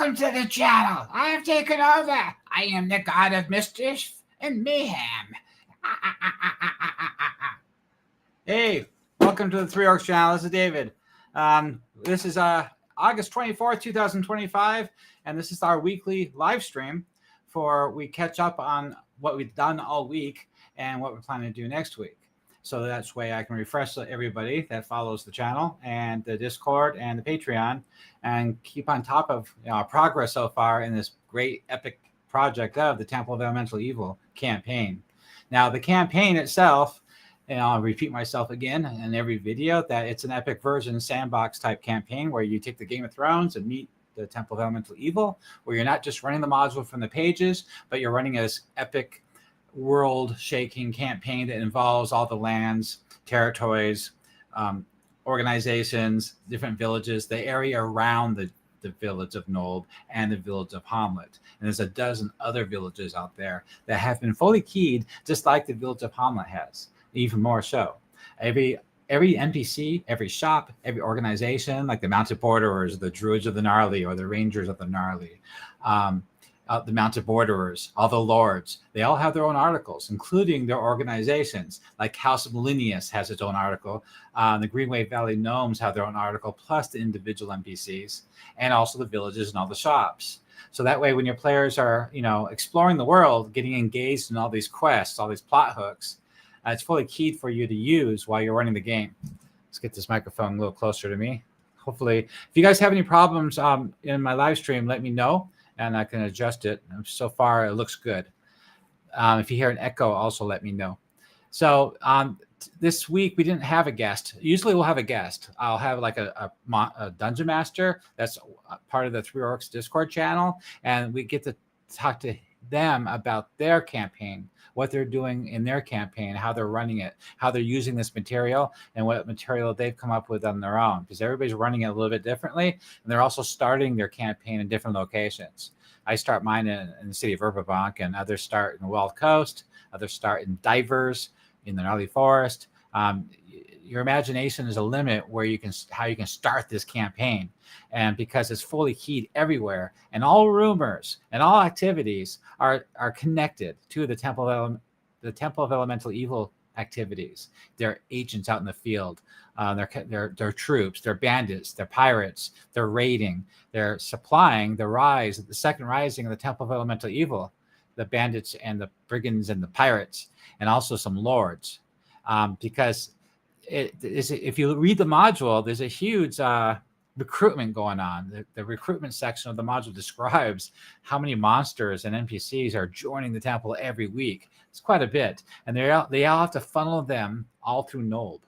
Welcome to the channel. I have taken over. I am the god of mischief and mayhem. Hey, welcome to the Three Orcs channel. This is David. This is August 24th, 2025, and this is our weekly live stream for we catch up on what we've done all week and what we're planning to do next week. So that's way I can refresh everybody that follows the channel and the Discord and the Patreon and keep on top of our progress so far in this great epic project of the Temple of Elemental Evil campaign. Now, the campaign itself, and I'll repeat myself again in every video, that it's an epic version sandbox type campaign where you take the Game of Thrones and meet the Temple of Elemental Evil, where you're not just running the module from the pages, but you're running this epic world-shaking campaign that involves all the lands, territories, organizations, different villages, the area around the village of Nolb and the village of Hamlet. And there's a dozen other villages out there that have been fully keyed, just like the village of Hamlet has, even more so. Every NPC, every shop, every organization, like the Mounted Borderers, the Druids of the Gnarly, or the Rangers of the Gnarly, the Mounted Borderers, all the Lords, they all have their own articles, including their organizations. Like House of Linnaeus has its own article. The Greenway Valley Gnomes have their own article, plus the individual NPCs, and also the villages and all the shops. So that way, when your players are, exploring the world, getting engaged in all these quests, all these plot hooks, it's fully keyed for you to use while you're running the game. Let's get this microphone a little closer to me. Hopefully, if you guys have any problems in my live stream, let me know, and I can adjust it. So far, it looks good. If you hear an echo, also let me know. So this week, we didn't have a guest. Usually, we'll have a guest. I'll have like a Dungeon Master. That's part of the Three Orcs Discord channel, and we get to talk to them about their campaign, what they're doing in their campaign, how they're running it, how they're using this material, and what material they've come up with on their own, because everybody's running it a little bit differently, and they're also starting their campaign in different locations. I start mine in the city of Verbobonc, and others start in the Wild Coast, others start in Divers, in the Gnarly Forest. Your imagination is a limit how you can start this campaign. And because it's fully keyed everywhere, and all rumors and all activities are connected to the Temple of Elemental Evil activities. They're agents out in the field. They're troops, they're bandits, they're pirates, they're raiding, they're supplying the second rising of the Temple of Elemental Evil, the bandits and the brigands and the pirates, and also some lords. Because if you read the module, there's a huge recruitment going on. The recruitment section of the module describes how many monsters and NPCs are joining the temple every week. It's quite a bit, and they all have to funnel them all through Nolb.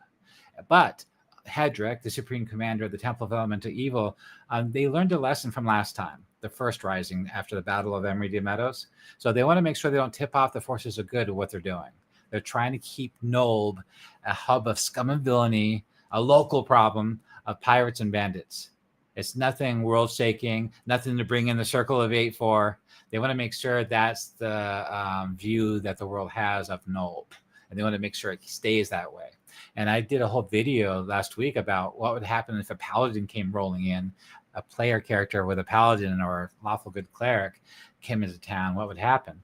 But Hedrick, the Supreme Commander of the Temple of Elemental Evil, they learned a lesson from last time, the first rising after the Battle of Emery Meadows. So they want to make sure they don't tip off the forces of good of what they're doing. They're trying to keep Nolb a hub of scum and villainy, a local problem of pirates and bandits. It's nothing world-shaking, nothing to bring in the Circle of Eight for. They want to make sure that's the view that the world has of Nolb, and they want to make sure it stays that way. And I did a whole video last week about what would happen if a paladin came rolling in, a player character with a paladin or a lawful good cleric came into town. What would happen?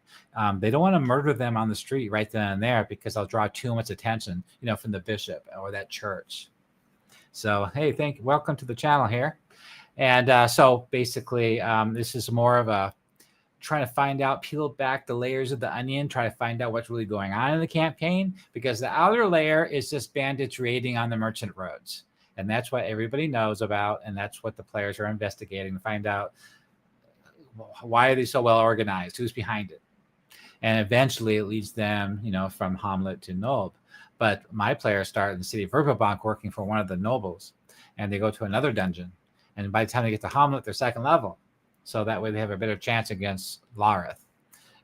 They don't want to murder them on the street right then and there, because they'll draw too much attention, from the bishop or that church. So, hey, welcome to the channel here. And so basically, this is more of a trying to peel back the layers of the onion, try to find out what's really going on in the campaign, because the outer layer is just bandits raiding on the merchant roads. And that's what everybody knows about, and that's what the players are investigating to find out, why are they so well organized, who's behind it. And eventually it leads them, from Hamlet to Nolb. But my players start in the city of Verbobonc working for one of the nobles, and they go to another dungeon. And by the time they get to Hamlet, they're second level. So that way they have a better chance against Lareth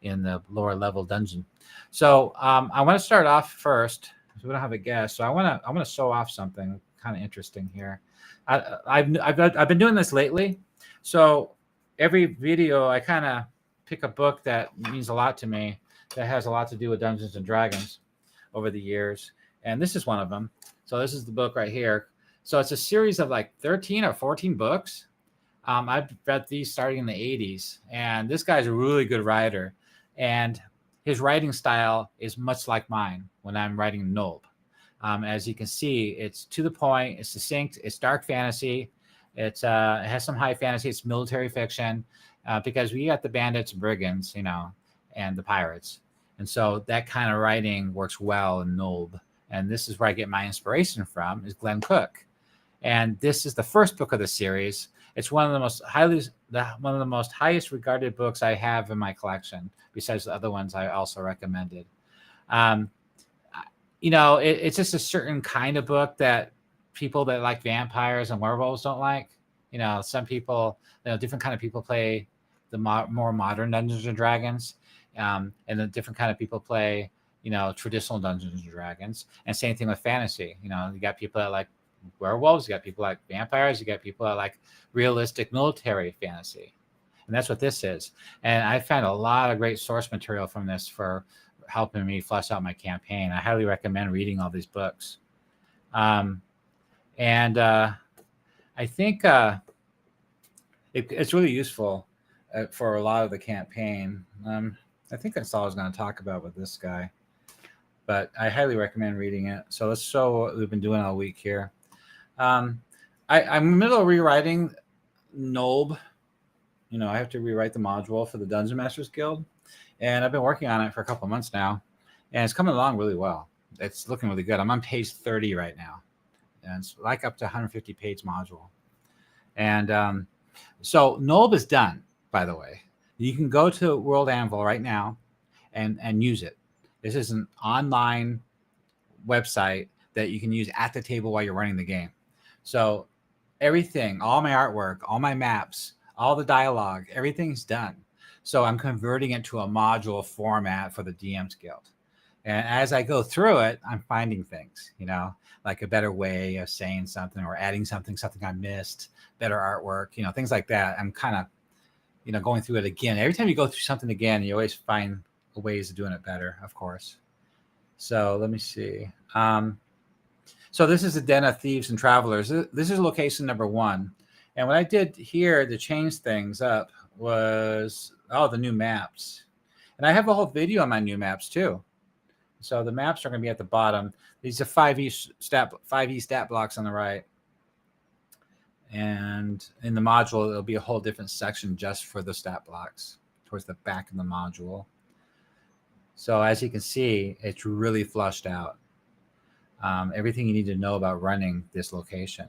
in the lower level dungeon. So I want to start off first, because we don't have a guest. So I want to show off something kind of interesting here. I've been doing this lately. So every video I kind of pick a book that means a lot to me, that has a lot to do with Dungeons and Dragons over the years. And this is one of them. So this is the book right here. So it's a series of like 13 or 14 books I've read these starting in the 80s, and this guy's a really good writer. And his writing style is much like mine when I'm writing Nulb. As you can see, it's to the point, it's succinct, it's dark fantasy, it has some high fantasy, it's military fiction, because we got the bandits and brigands, and the pirates. And so that kind of writing works well in Nulb. And this is where I get my inspiration from, is Glenn Cook. And this is the first book of the series. It's one of the most highest regarded books I have in my collection, besides the other ones I also recommended. It's just a certain kind of book that people that like vampires and werewolves don't like. Some people, different kind of people play the more modern Dungeons and Dragons, and the different kind of people play, traditional Dungeons and Dragons. And same thing with fantasy. You got people that like werewolves, you got people like vampires, you got people that like realistic military fantasy. And that's what this is. And I found a lot of great source material from this for helping me flesh out my campaign. I highly recommend reading all these books. I think it's really useful for a lot of the campaign. I think that's all I was going to talk about with this guy, but I highly recommend reading it. So let's show what we've been doing all week here. I'm in the middle of rewriting Nulb. I have to rewrite the module for the Dungeon Masters Guild, and I've been working on it for a couple of months now, and it's coming along really well. It's looking really good. I'm on page 30 right now, and it's like up to 150 page module. And so Nulb is done, by the way. You can go to World Anvil right now and use it. This is an online website that you can use at the table while you're running the game. So everything, all my artwork, all my maps, all the dialogue, everything's done. So I'm converting it to a module format for the DM's Guild. And as I go through it, I'm finding things, like a better way of saying something or adding something I missed, better artwork, things like that. I'm kind of, going through it again. Every time you go through something again, you always find ways of doing it better, of course. So let me see. So this is the Den of Thieves and Travelers. This is location number 1. And what I did here to change things up was, the new maps. And I have a whole video on my new maps too. So the maps are going to be at the bottom. These are 5e stat blocks on the right. And in the module, there'll be a whole different section just for the stat blocks towards the back of the module. So as you can see, it's really flushed out. Everything you need to know about running this location,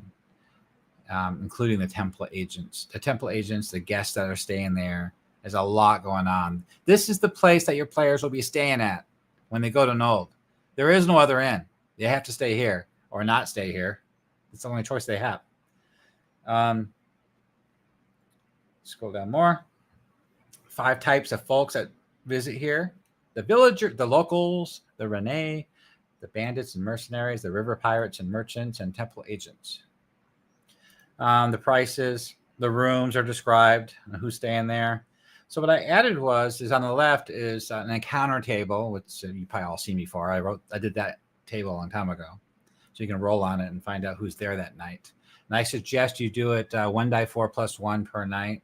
including the temple agents. The temple agents, the guests that are staying there. There's a lot going on. This is the place that your players will be staying at when they go to Nulb. There is no other inn. They have to stay here or not stay here. It's the only choice they have. Scroll down more. 5 types of folks that visit here: the villager, the locals, the Renee, the bandits and mercenaries, the river pirates and merchants, and temple agents. The prices, the rooms are described, and who's staying there. So what I added is on the left is an encounter table, which you probably all seen before. I did that table a long time ago. So you can roll on it and find out who's there that night. And I suggest you do it 1d4 plus 1 per night.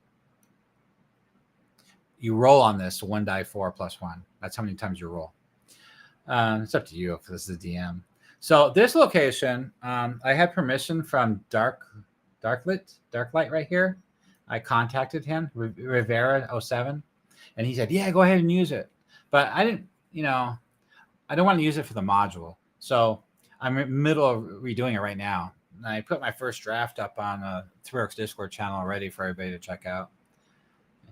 You roll on this 1d4 plus 1. That's how many times you roll. It's up to you if this is the DM. So this location, I had permission from Darklight right here. I contacted him, Rivera07, and he said, yeah, go ahead and use it. But I didn't, I don't want to use it for the module. So I'm in the middle of redoing it right now. And I put my first draft up on the 3orcs Discord channel already for everybody to check out,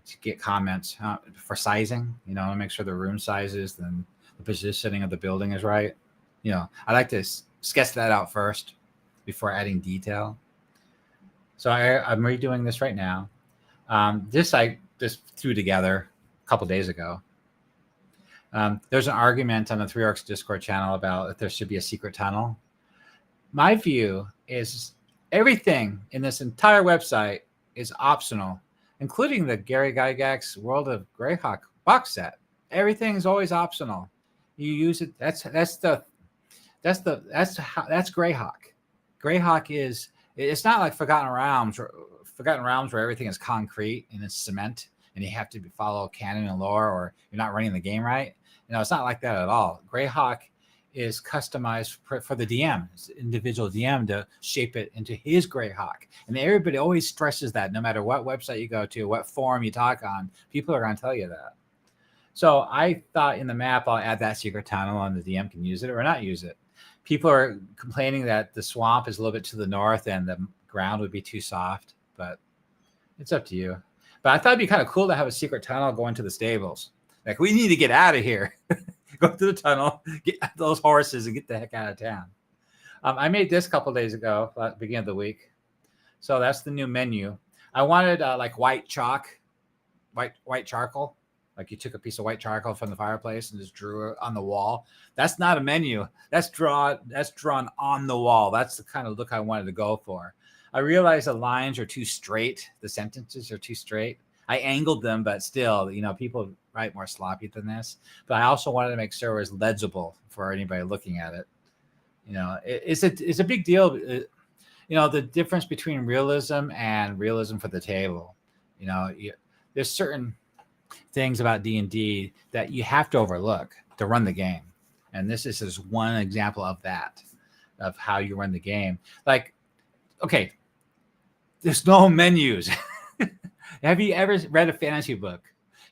to get comments for sizing, to make sure the room sizes and the positioning of the building is right. I like to sketch that out first before adding detail. So I'm redoing this right now. This I just threw together a couple days ago. There's an argument on the 3orcs Discord channel about if there should be a secret tunnel. My view is everything in this entire website is optional, including the Gary Gygax's World of Greyhawk box set. Everything's always optional. You use it. That's Greyhawk. Greyhawk is. It's not like Forgotten Realms or Forgotten Realms where everything is concrete and it's cement, and you have to follow canon and lore, or you're not running the game right. It's not like that at all. Greyhawk is customized for the DM, individual DM, to shape it into his Greyhawk. And everybody always stresses that, no matter what website you go to, what forum you talk on, people are going to tell you that. So I thought in the map, I'll add that secret tunnel and the DM can use it or not use it. People are complaining that the swamp is a little bit to the north and the ground would be too soft, but it's up to you. But I thought it'd be kind of cool to have a secret tunnel going to the stables. Like, we need to get out of here. Go through the tunnel, get those horses, and get the heck out of town. I made this a couple days ago, beginning of the week. So that's the new menu. I wanted like white charcoal. Like you took a piece of white charcoal from the fireplace and just drew it on the wall. That's not a menu. That's drawn on the wall. That's the kind of look I wanted to go for. I realized the lines are too straight. The sentences are too straight. I angled them, but still, people write more sloppy than this. But I also wanted to make sure it was legible for anybody looking at it. It's a big deal. The difference between realism and realism for the table. There's certain things about D&D that you have to overlook to run the game, and this is just one example of that, of how you run the game. Like, okay, there's no menus. Have you ever read a fantasy book?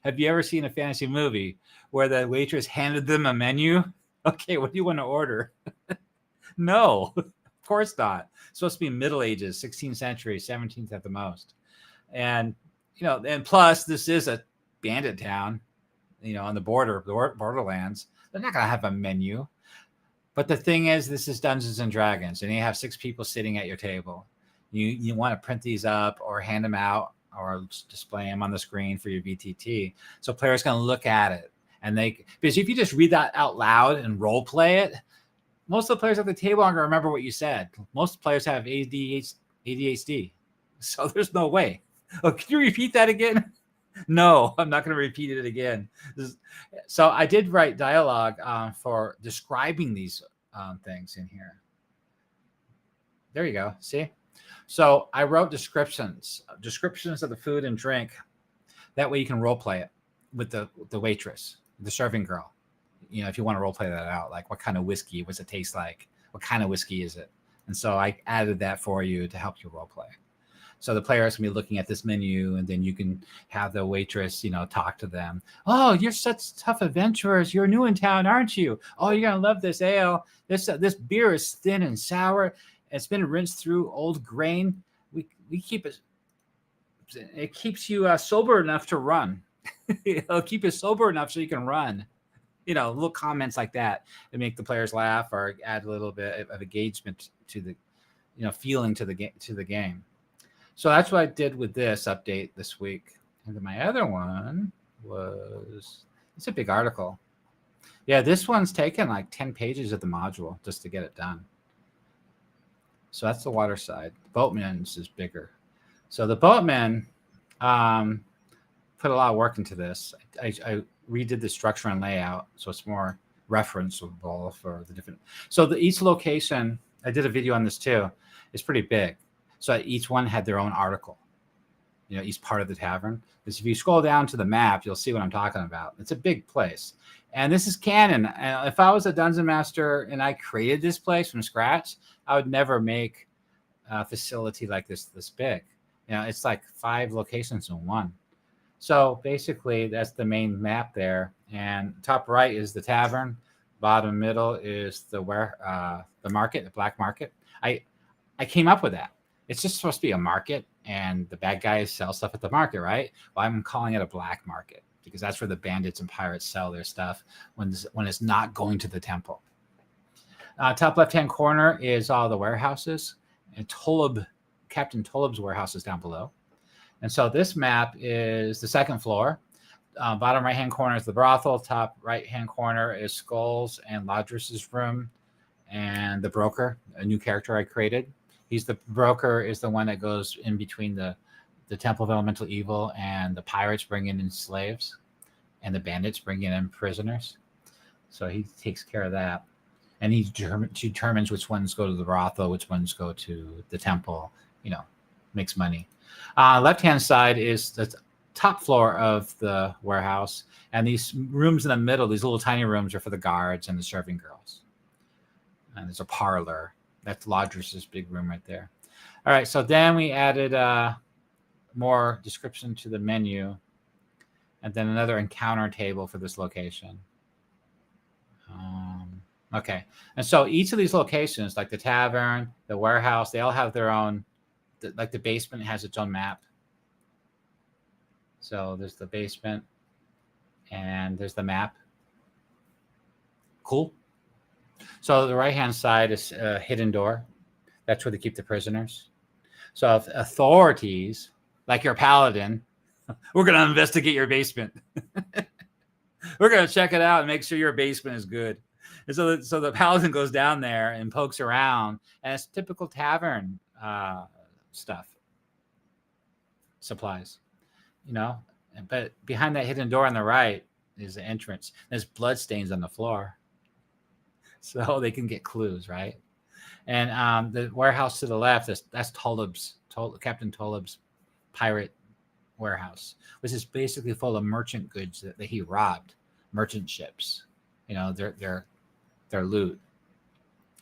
Have you ever seen a fantasy movie where the waitress handed them a menu? Okay, what do you want to order? No, of course not. It's supposed to be Middle Ages, 16th century, 17th at the most. And, and plus this is a bandit town, on the borderlands. They're not going to have a menu. But the thing is, this is Dungeons and Dragons, and you have 6 people sitting at your table. You want to print these up or hand them out or display them on the screen for your VTT. So players can look at it, because if you just read that out loud and role play it, most of the players at the table aren't going to remember what you said. Most players have ADHD, so there's no way. Oh, can you repeat that again? No, I'm not going to repeat it again. So I did write dialogue for describing these things in here. There you go. See? So I wrote descriptions of the food and drink. That way you can role play it with the waitress, the serving girl. If you want to role play that out, like what kind of whiskey, what's it taste like? What kind of whiskey is it? And so I added that for you to help you role play. So the players can be looking at this menu, and then you can have the waitress, talk to them. Oh, you're such tough adventurers. You're new in town, aren't you? Oh, you're going to love this ale. This beer is thin and sour. It's been rinsed through old grain. We keep it. It keeps you sober enough to run. It'll keep you sober enough so you can run. Little comments like that to make the players laugh or add a little bit of engagement to the, feeling to the game. So that's what I did with this update this week. And then my other one it's a big article. Yeah, this one's taken like 10 pages of the module just to get it done. So that's the water side. Boatman's is bigger. So the Boatman put a lot of work into this. I redid the structure and layout, so it's more referenceable for the different. So each location, I did a video on this too, is pretty big. So each one had their own article, each part of the tavern. Because if you scroll down to the map, you'll see what I'm talking about. It's a big place. And this is canon. And if I was a Dungeon Master and I created this place from scratch, I would never make a facility like this big. It's like 5 locations in one. So basically, that's the main map there. And top right is the tavern. Bottom middle is the market, the black market. I came up with that. It's just supposed to be a market, and the bad guys sell stuff at the market, right? Well, I'm calling it a black market because that's where the bandits and pirates sell their stuff when it's not going to the temple. Top left-hand corner is all the warehouses, and Captain Tolob's warehouse is down below. And so this map is the second floor. Bottom right-hand corner is the brothel. Top right-hand corner is Skulls and Ladris's room, and the broker, a new character I created. The broker is the one that goes in between the Temple of Elemental Evil and the pirates bringing in slaves, and the bandits bringing in prisoners. So he takes care of that. And he determines which ones go to the brothel, which ones go to the temple, makes money. Left-hand side is the top floor of the warehouse, and these rooms in the middle, these little tiny rooms, are for the guards and the serving girls. And there's a parlor. That's Lodger's big room right there. All right, so then we added more description to the menu, and then another encounter table for this location. Okay, and so each of these locations, like the tavern, the warehouse, they all have their own, like the basement has its own map. So there's the basement, and there's the map. Cool. So the right-hand side is a hidden door. That's where they keep the prisoners. So if authorities, like your paladin, we're going to investigate your basement. We're going to check it out and make sure your basement is good. And so the paladin goes down there and pokes around, and it's typical tavern stuff, supplies, you know. But behind that hidden door on the right is the entrance. There's blood stains on the floor, so they can get clues, right? And the warehouse to the left, that's Captain Toleb's pirate warehouse, which is basically full of merchant goods that he robbed, merchant ships, you know, their loot.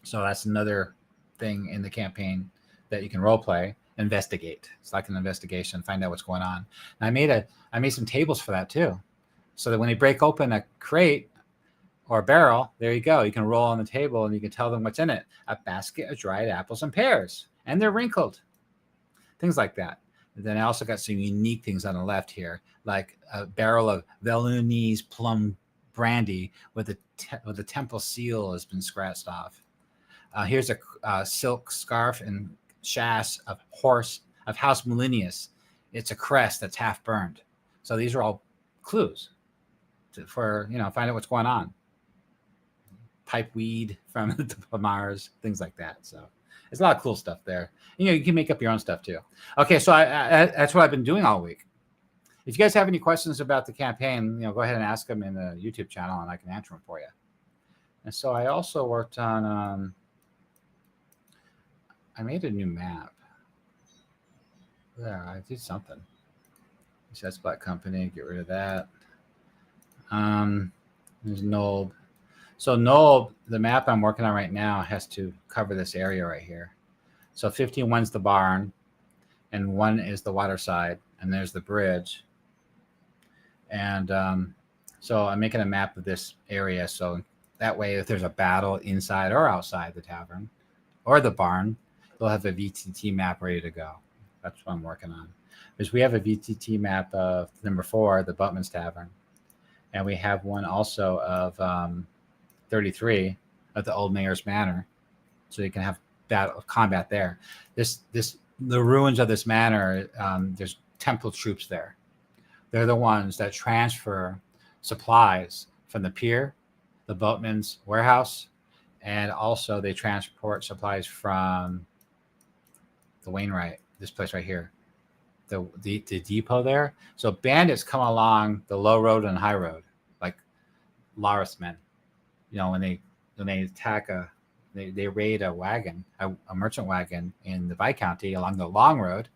So that's another thing in the campaign that you can role play, investigate. It's like an investigation, find out what's going on. And I made some tables for that too, so that when they break open a crate or a barrel, there you go. You can roll on the table and you can tell them what's in it. A basket of dried apples and pears, and they're wrinkled. Things like that. And then I also got some unique things on the left here, like a barrel of Velounese plum brandy with the temple seal has been scratched off. Here's a silk scarf and shass of House Millennius. It's a crest that's half burned. So these are all clues for, you know, find out what's going on. Pipe weed from the Mars, things like that. So there's a lot of cool stuff there. You know, you can make up your own stuff too. Okay, so I that's what I've been doing all week. If you guys have any questions about the campaign, you know, go ahead and ask them in the YouTube channel, and I can answer them for you. And so I also worked on. I made a new map. There, I did something. That's Black Company. Get rid of that. There's Nob. So Nob, the map I'm working on right now, has to cover this area right here. So 51's the barn, and 1 is the water side, and there's the bridge. And so I'm making a map of this area, so that way if there's a battle inside or outside the tavern or the barn, they'll have a VTT map ready to go. That's what I'm working on. Because we have a VTT map of number 4, the Buttman's Tavern, and we have one also of 33 at the Old Mayor's Manor, so you can have combat there. The ruins of this manor. There's temple troops there. They're the ones that transfer supplies from the pier, the boatman's warehouse, and also they transport supplies from the Wainwright, this place right here, the depot there. So bandits come along the low road and high road, like Laris men. You know, when they attack they raid a wagon, a merchant wagon in the Viscounty along the long road,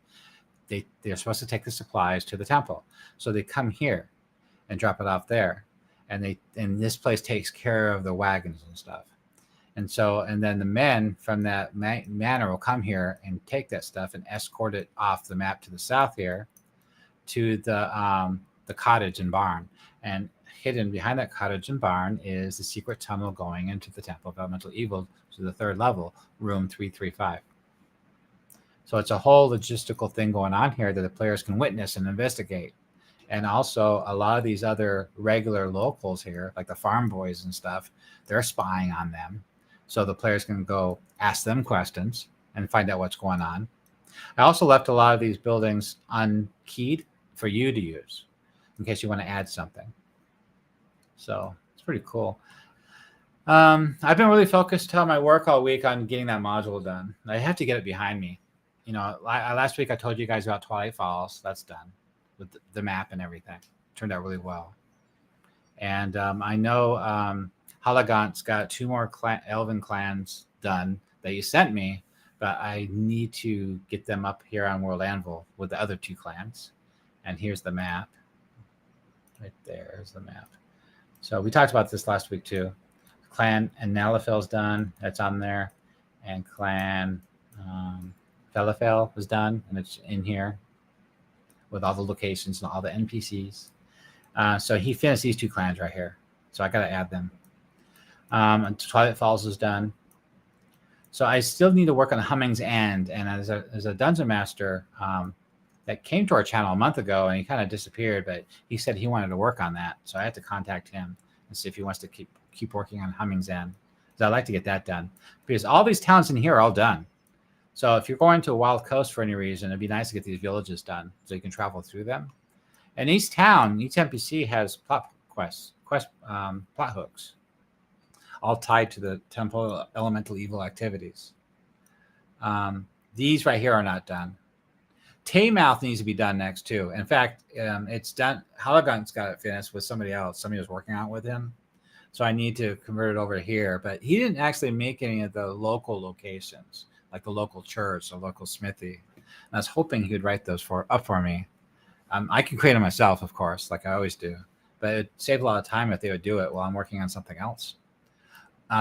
they're supposed to take the supplies to the temple. So they come here and drop it off there. And this place takes care of the wagons and stuff. And then the men from that manor will come here and take that stuff and escort it off the map to the south here to the cottage and barn. And hidden behind that cottage and barn is the secret tunnel going into the Temple of Elemental Evil to the 3rd level, room 335. So it's a whole logistical thing going on here that the players can witness and investigate. And also a lot of these other regular locals here, like the farm boys and stuff, they're spying on them. So the players can go ask them questions and find out what's going on. I also left a lot of these buildings unkeyed for you to use in case you want to add something. So it's pretty cool. I've been really focused on my work all week on getting that module done. I have to get it behind me. You know, last week I told you guys about Twilight Falls. That's done with the map and everything. Turned out really well. And I know Halagant's got 2 more Elven clans done that you sent me, but I need to get them up here on World Anvil with the other 2 clans. And here's the map. Right there's the map. So we talked about this last week too. Clan and Nalafel's done. That's on there. And Clan Felafel was done, and it's in here with all the locations and all the NPCs. So he finished these 2 clans right here. So I got to add them. And Twilight Falls is done. So I still need to work on Humming's End. And as a Dungeon Master that came to our channel a month ago, and he kind of disappeared, but he said he wanted to work on that. So I had to contact him and see if he wants to keep working on Humming's End. Because I'd like to get that done. Because all these towns in here are all done. So if you're going to a wild coast for any reason, it'd be nice to get these villages done so you can travel through them. And each town, each NPC has plot hooks, all tied to the temple elemental evil activities. These right here are not done. Taymouth needs to be done next too. In fact, it's done. Halagon's got it finished with somebody else. Somebody was working on it with him. So I need to convert it over here. But he didn't actually make any of the local locations, like the local church, the local smithy. And I was hoping he could write those up for me. I can create them myself, of course, like I always do. But it saved a lot of time if they would do it while I'm working on something else.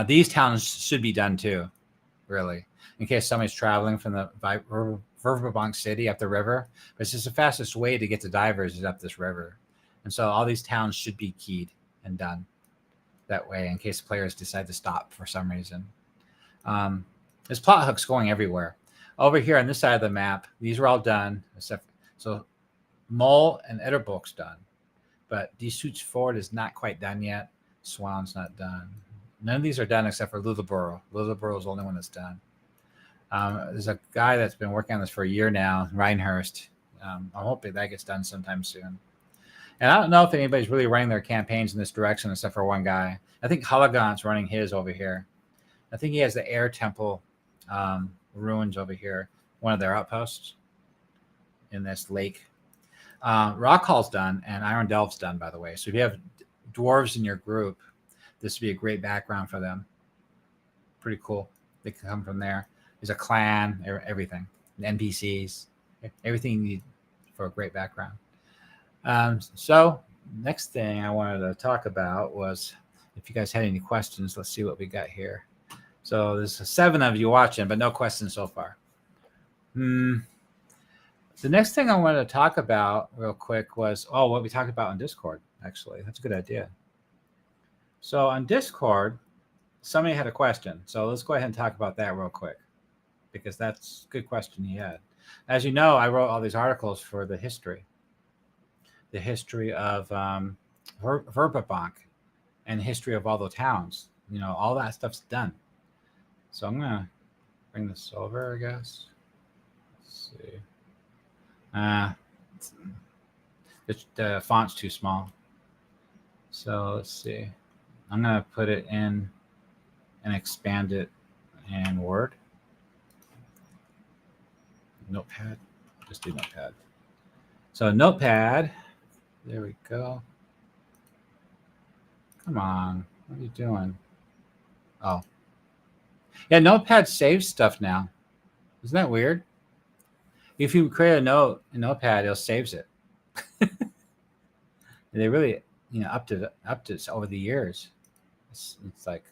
These towns should be done too, really, in case somebody's traveling from the Verbobonc City up the river. But it's just the fastest way to get to divers is up this river. And so all these towns should be keyed and done that way in case players decide to stop for some reason. There's plot hooks going everywhere. Over here on this side of the map, these are all done, except so Mole and Etterbolk's done. But Die Suits Ford is not quite done yet. Swan's not done. None of these are done except for Lulaborough. Lulaborough is the only one that's done. There's a guy that's been working on this for a year now, Reinhurst. I'm hoping that gets done sometime soon. And I don't know if anybody's really running their campaigns in this direction except for one guy. I think Halagon's running his over here. I think he has the Air Temple ruins over here, one of their outposts in this lake. Rockhall's done, and Iron Delve's done, by the way. So if you have dwarves in your group, this would be a great background for them. Pretty cool. They can come from there. There's a clan, everything. The NPCs, everything you need for a great background. So next thing I wanted to talk about was if you guys had any questions. Let's see what we got here. So there's 7 of you watching, but no questions so far. The next thing I wanted to talk about real quick was, what we talked about on Discord, actually. That's a good idea. So on Discord, somebody had a question. So let's go ahead and talk about that real quick, because that's a good question he had. As you know, I wrote all these articles for the history of Verbobonc and the history of all the towns. You know, all that stuff's done. So I'm going to bring this over, I guess. Let's see. The font's too small. So let's see. I'm going to put it in and expand it in Word. Notepad. Just do Notepad. So Notepad. There we go. Come on. What are you doing? Oh. Yeah, Notepad saves stuff now. Isn't that weird? If you create a note in Notepad, it saves it. They really, up to over the years. It's like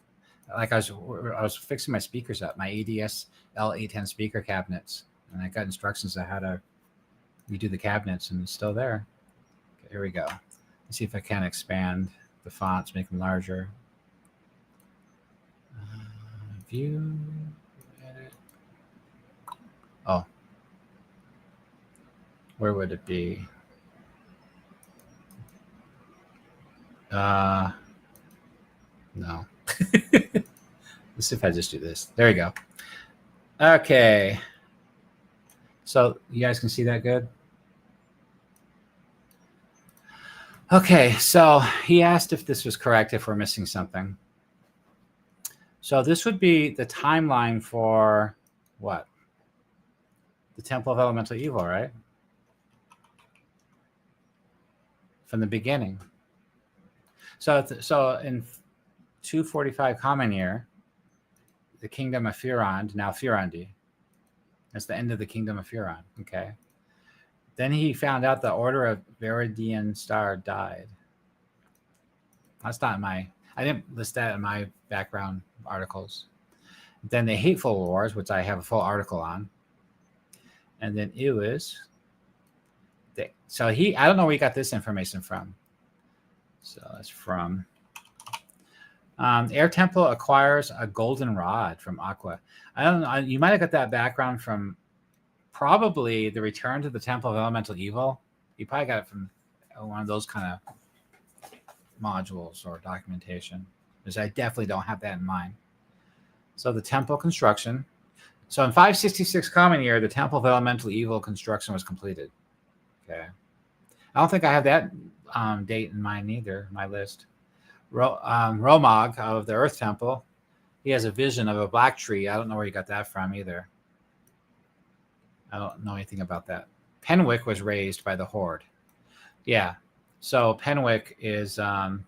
I was fixing my speakers up, my ADS L810 speaker cabinets, and I got instructions on how to redo the cabinets, and it's still there. Okay, here we go. Let's see if I can expand the fonts, make them larger. View, edit. Oh, where would it be? No. Let's see if I just do this. There you go. Okay. So you guys can see that good? Okay, so he asked if this was correct, if we're missing something. So this would be the timeline for what? The Temple of Elemental Evil, right? From the beginning. So in 245 Common Year, the kingdom of Firond, now Firondi, That's the end of the kingdom of Huron. Okay. Then he found out the Order of Veridian Star died. That's not I didn't list that in my background articles. Then the Hateful Wars, which I have a full article on. And then it was, so I don't know where he got this information from. So that's from, Air Temple acquires a golden rod from Aqua. I don't know. You might have got that background from probably the Return to the Temple of Elemental Evil. You probably got it from one of those kind of modules or documentation, because I definitely don't have that in mind. So the temple construction. So in 566 Common Year, the Temple of Elemental Evil construction was completed. Okay. I don't think I have that date in mind either, my list. Romog of the Earth Temple, he has a vision of a black tree. I don't know where he got that from either. I don't know anything about that. Penwick was raised by the Horde. Yeah. So Penwick is right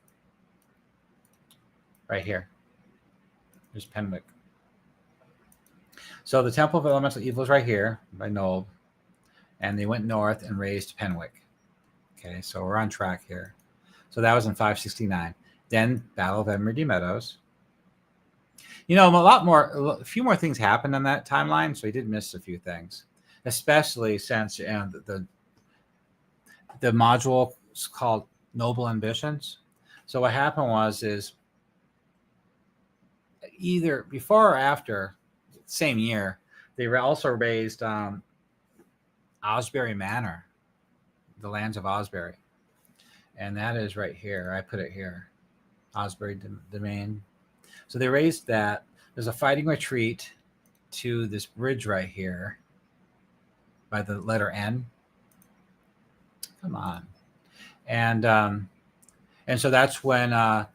here. There's Penwick. So the Temple of Elemental Evil is right here by Nold. And they went north and raised Penwick. Okay, so we're on track here. So that was in 569. Then Battle of Emerald Meadows. You know, a few more things happened on that timeline, so he did miss a few things, especially since the module is called Noble Ambitions. So what happened is either before or after, same year, they also raised Osbury Manor, the lands of Osbury. And that is right here. I put it here. Osbury Domain. So they raised that. There's a fighting retreat to this bridge right here by the letter N. Come on. And so that's when, not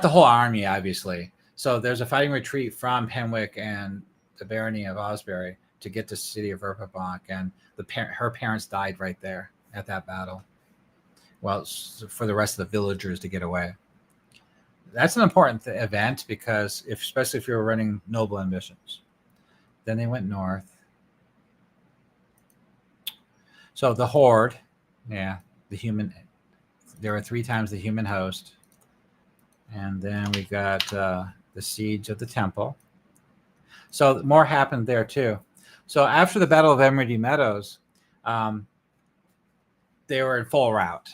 the whole army, obviously. So there's a fighting retreat from Penwick and the barony of Osbury to get to the city of Verbobonc, and her parents died right there at that battle. Well, for the rest of the villagers to get away. That's an important event because, especially if you're running Noble Ambitions. Then they went north. So the Horde, yeah, there were 3 times the human host. And then we got the siege of the temple. So more happened there too. So after the Battle of Emerald Meadows, they were in full rout.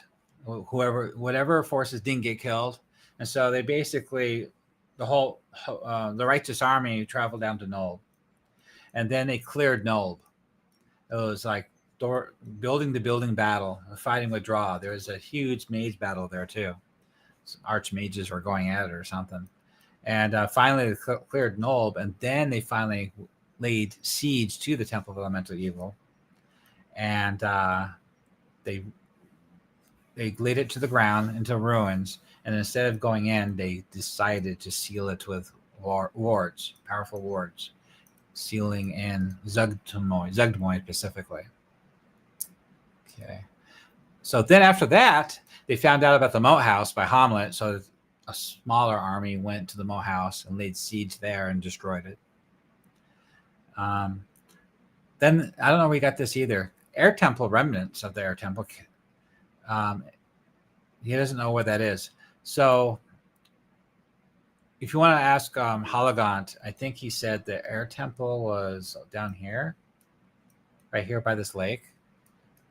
Whatever forces didn't get killed. And so they basically, the Righteous Army traveled down to Nulb. And then they cleared Nulb. It was like building to building battle, fighting with draw. There was a huge mage battle there too. Some archmages were going at it or something. And finally they cleared Nulb, and then they finally laid siege to the Temple of Elemental Evil. And they laid it to the ground into ruins. And instead of going in, they decided to seal it with wards, powerful wards, sealing in Zugdmoy specifically. Okay. So then after that, they found out about the Moat House by Hamlet. So a smaller army went to the Moat House and laid siege there and destroyed it. Then I don't know where we got this either. Air Temple, remnants of the Air Temple. He doesn't know where that is. So if you want to ask Hologant, I think he said the Air Temple was down here, right here by this lake.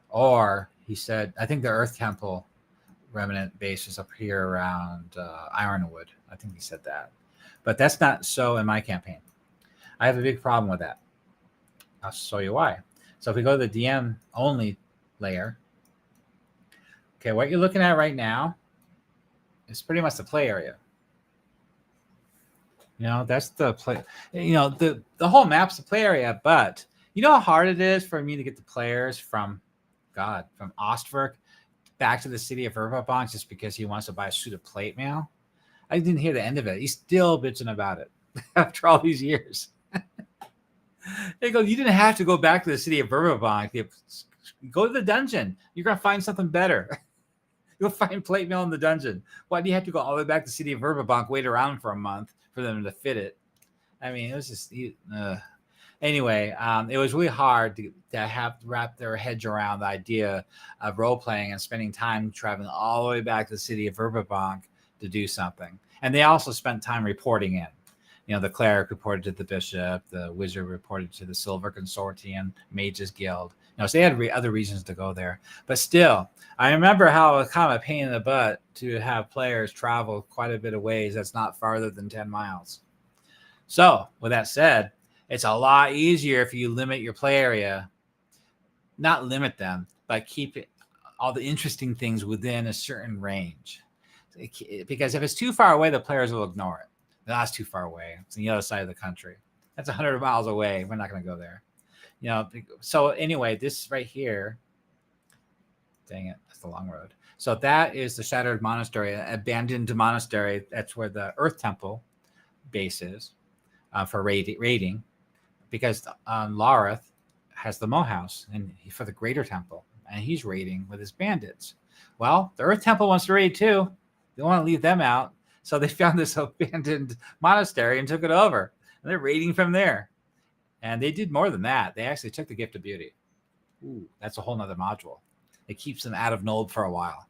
Or he said, I think the Earth Temple remnant base is up here around Ironwood. I think he said that. But that's not so in my campaign. I have a big problem with that. I'll show you why. So if we go to the DM only layer, okay, what you're looking at right now is pretty much the play area. You know, that's the play. You know, the whole map's the play area, but you know how hard it is for me to get the players from Ostwerk back to the city of Verbobonc just because he wants to buy a suit of plate mail? I didn't hear the end of it. He's still bitching about it after all these years. They go, you didn't have to go back to the city of Verbobonc. Go to the dungeon. You're going to find something better. You'll find plate mail in the dungeon. Why do you have to go all the way back to the city of Verbobonc, wait around for a month for them to fit it? I mean, it was just... Anyway, it was really hard to have to wrap their heads around the idea of role playing and spending time traveling all the way back to the city of Verbobonc to do something. And they also spent time reporting in. You know, the cleric reported to the bishop, the wizard reported to the Silver Consortium, Mages Guild. You know, so they had other reasons to go there. But still, I remember how it was kind of a pain in the butt to have players travel quite a bit of ways that's not farther than 10 miles. So, with that said, it's a lot easier if you limit your play area, not limit them, but keep all the interesting things within a certain range. Because if it's too far away, the players will ignore it. That's too far away. It's on the other side of the country. That's 100 miles away. We're not going to go there. You know. So anyway, this right here. Dang it, that's the long road. So that is the Shattered Monastery, abandoned monastery. That's where the Earth Temple base is for raiding. Because Lareth has the Mo House and for the Greater Temple, and he's raiding with his bandits. Well, the Earth Temple wants to raid too. They don't want to leave them out. So they found this abandoned monastery and took it over. And they're raiding from there. And they did more than that. They actually took the Gift of Beauty. Ooh, that's a whole nother module. It keeps them out of Nold for a while.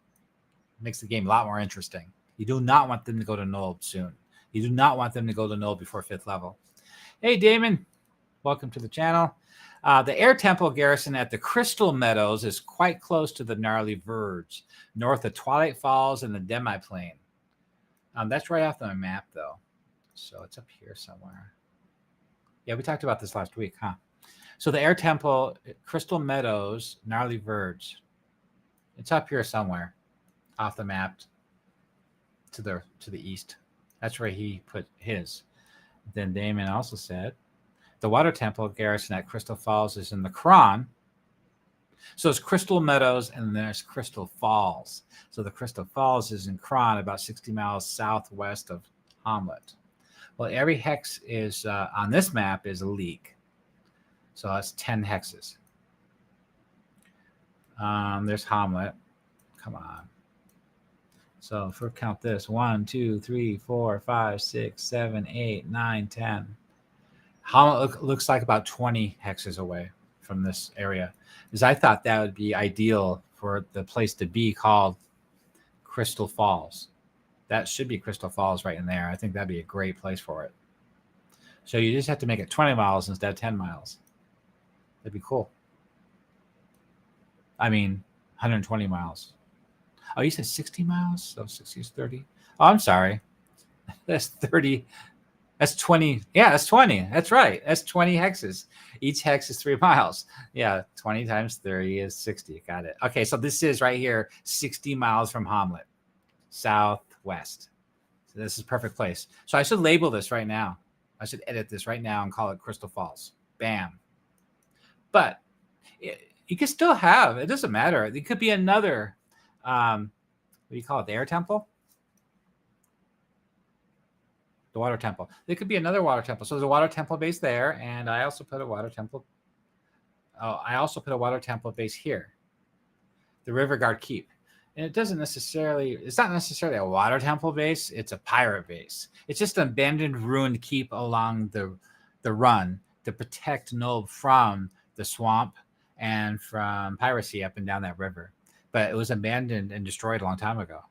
It makes the game a lot more interesting. You do not want them to go to Nold soon. You do not want them to go to Nold before 5th level. Hey, Damon. Welcome to the channel. The Air Temple garrison at the Crystal Meadows is quite close to the Gnarly Verge, north of Twilight Falls and the Demi-Plane. That's right off the map, though. So it's up here somewhere. Yeah, we talked about this last week, huh? So the Air Temple, Crystal Meadows, Gnarly Verge. It's up here somewhere off the map to the east. That's where he put his. Then Damon also said, the Water Temple garrison at Crystal Falls is in the Cron. So it's Crystal Meadows and there's Crystal Falls. So the Crystal Falls is in Cron, about 60 miles southwest of Hamlet. Well, every hex is on this map is a league. So that's 10 hexes. There's Hamlet. Come on. So if we count this, 1, 2, 3, 4, 5, 6, 7, 8, 9, 10. Hamlet looks like about 20 hexes away from this area. Because I thought that would be ideal for the place to be called Crystal Falls. That should be Crystal Falls right in there. I think that'd be a great place for it. So you just have to make it 20 miles instead of 10 miles. That'd be cool. I mean, 120 miles. Oh, you said 60 miles? So 60 is 30. Oh, I'm sorry. That's 30. That's 20. Yeah, that's 20. That's right. That's 20 hexes. Each hex is 3 miles. Yeah, 20 times 30 is 60. Got it. Okay, so this is right here, 60 miles from Hamlet, southwest. So this is a perfect place. So I should label this right now. I should edit this right now and call it Crystal Falls. Bam. But you can still have, it doesn't matter. It could be another, what do you call it, the Air Temple? The Water Temple. There could be another Water Temple. So there's a Water Temple base there, and I also put a Water Temple. Oh, I also put a Water Temple base here, the River Guard Keep. And it doesn't necessarily, it's not necessarily a Water Temple base. It's a pirate base. It's just an abandoned, ruined keep along the run to protect Nob from the swamp and from piracy up and down that river. But it was abandoned and destroyed a long time ago.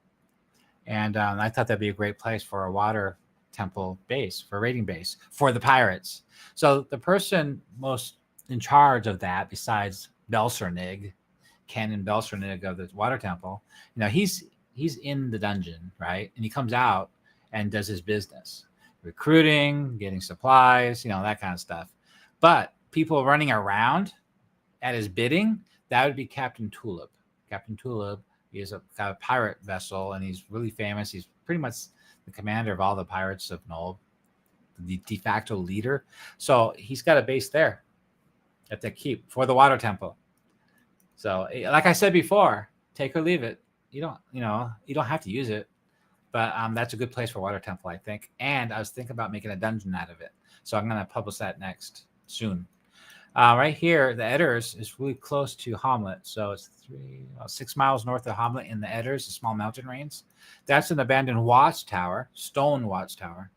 And I thought that'd be a great place for a Water Temple base, for a raiding base for the pirates. So the person most in charge of that, besides Belsernig, Canon Belsernig of the Water Temple, you know, he's in the dungeon, right? And he comes out and does his business, recruiting, getting supplies, you know, that kind of stuff. But people running around at his bidding, that would be Captain Tulip. Captain Tulip is got a pirate vessel, and he's really famous. He's pretty much the commander of all the pirates of Nob, the de facto leader. So he's got a base there at the keep for the Water Temple. So like I said before, take or leave it. You don't have to use it, but that's a good place for Water Temple, I think. And I was thinking about making a dungeon out of it. So I'm going to publish that next soon. Right here, the Edders is really close to Hamlet. So it's 6 miles north of Hamlet in the Edders, a small mountain range. That's an abandoned watchtower, stone watchtower.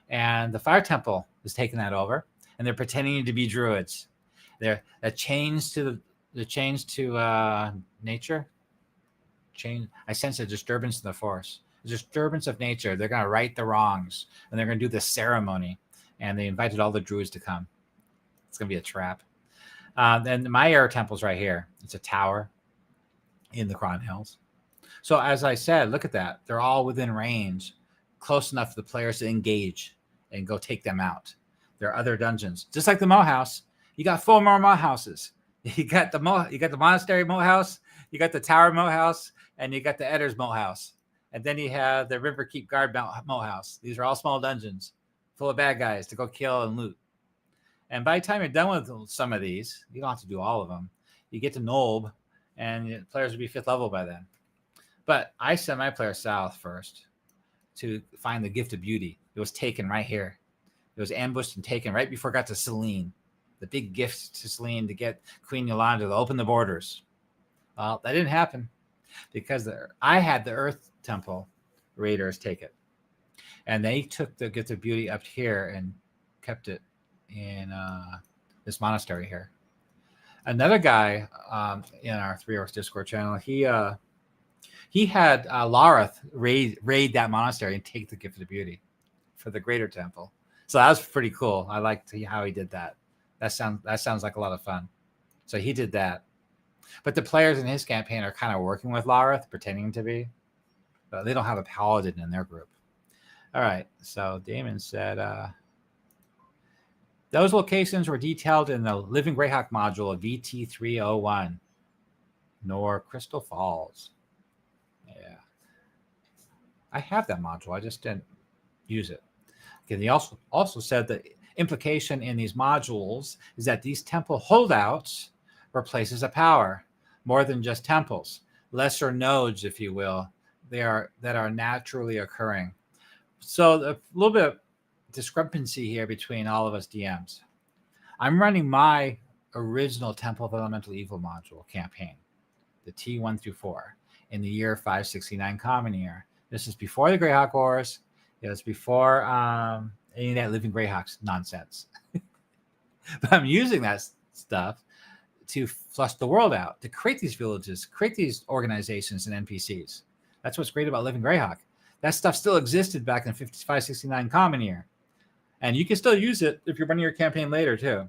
And the Fire Temple is taking that over. and they're pretending to be druids. They're chains to nature. I sense a disturbance in the force, a disturbance of nature. They're going to right the wrongs, and they're going to do this ceremony. And they invited all the druids to come. It's going to be a trap. Then my air temple's right here. It's a tower in the Cron Hills. So as I said, look at that. They're all within range, close enough for the players to engage and go take them out. There are other dungeons, just like the Moat House. You got 4 more Moat Houses. You got the Monastery Moat House, you got the Tower Moat House, and you got the Edder's Moat House. And then you have the Riverkeep Guard Moat House. These are all small dungeons full of bad guys to go kill and loot. And by the time you're done with some of these, you don't have to do all of them. You get to Nolb, and the players will be 5th level by then. But I sent my players south first to find the Gift of Beauty. It was taken right here. It was ambushed and taken right before it got to Selene. The big gift to Selene to get Queen Yolanda to open the borders. Well, that didn't happen because I had the Earth Temple raiders take it. And they took the Gift of Beauty up here and kept it in this monastery here. Another guy in our 3 Orcs Discord channel, he had Lareth raid that monastery and take the Gift of Beauty for the Greater Temple. So that was pretty cool. I liked how he did that. That sounds like a lot of fun. So he did that. But the players in his campaign are kind of working with Lareth, pretending to be. But they don't have a paladin in their group. All right. So Damon said, those locations were detailed in the Living Greyhawk module of VT301. Nor Crystal Falls. Yeah. I have that module. I just didn't use it. Okay. They also said that implication in these modules is that these temple holdouts were places of power, more than just temples, lesser nodes, if you will, that are naturally occurring. So a little bit of discrepancy here between all of us DMs. I'm running my original Temple of Elemental Evil module campaign, the T1 through 4, in the year 569 Common Year. This is before the Greyhawk Wars. It was before any of that Living Greyhawks nonsense. But I'm using that stuff to flush the world out, to create these villages, create these organizations and NPCs. That's what's great about Living Greyhawk. That stuff still existed back in 569 Common Year. And you can still use it if you're running your campaign later, too.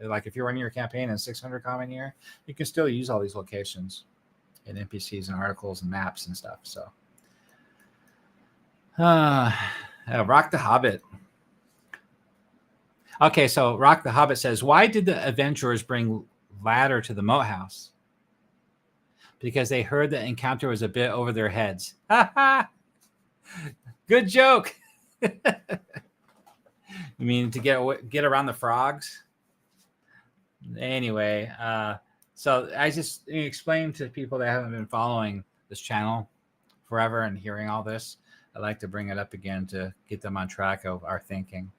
Like if you're running your campaign in 600 Common Year, you can still use all these locations and NPCs and articles and maps and stuff. So, Rock the Hobbit. Okay, so Rock the Hobbit says, why did the adventurers bring ladder to the Moat House? Because they heard the encounter was a bit over their heads. Ha ha! Good joke. You mean to get around the frogs? Anyway, so I just explained to people that haven't been following this channel forever and hearing all this. I'd like to bring it up again to get them on track of our thinking.